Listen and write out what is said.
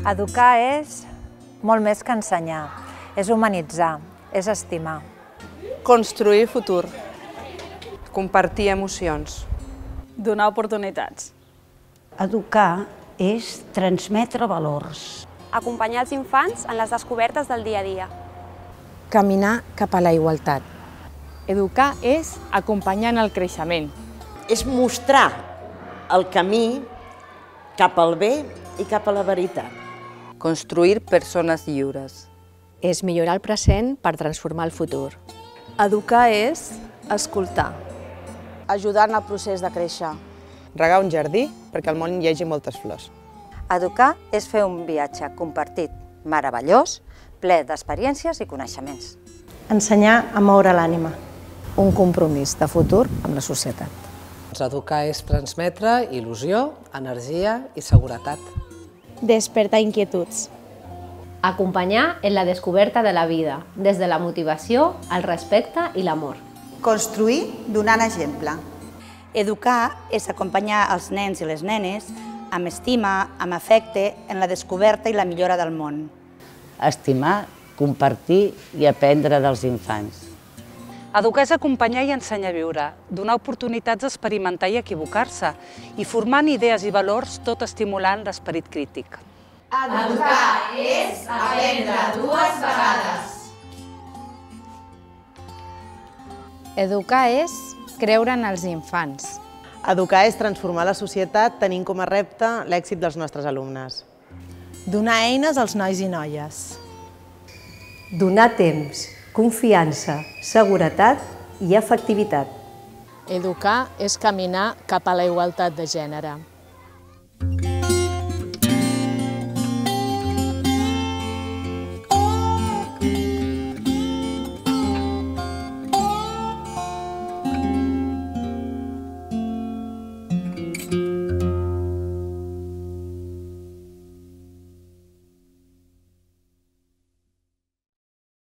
Educar és molt més que ensenyar, és humanitzar, és estimar. Construir futur. Compartir emocions. Donar oportunitats. Educar és transmetre valors. Acompanyar els infants en les descobertes del dia a dia. Caminar cap a la igualtat. Educar és acompanyar en el creixement. És mostrar el camí cap al bé i cap a la veritat. Construir persones lliures. És millorar el present per transformar el futur. Educar és escoltar. Ajudar en el procés de créixer. Regar un jardí perquè al món hi hagi moltes flors. Educar és fer un viatge compartit, meravellós, ple d'experiències i coneixements. Ensenyar a moure l'ànima. Un compromís de futur amb la societat. Educar és transmetre il·lusió, energia i seguretat. Despertar inquietuds. Acompanyar en la descoberta de la vida, des de la motivació, el respecte i l'amor. Construir donant exemple. Educar és acompanyar els nens i les nenes amb estima, amb afecte, en la descoberta i la millora del món. Estimar, compartir i aprendre dels infants. Educar és acompanyar i ensenyar a viure, donar oportunitats a experimentar i equivocar-se i formant idees i valors tot estimulant l'esperit crític. Educar és aprendre dues vegades. Educar és creure en els infants. Educar és transformar la societat tenint com a repte l'èxit dels nostres alumnes. Donar eines als nois i noies. Donar temps, confiança, seguretat i efectivitat. Educar és caminar cap a la igualtat de gènere.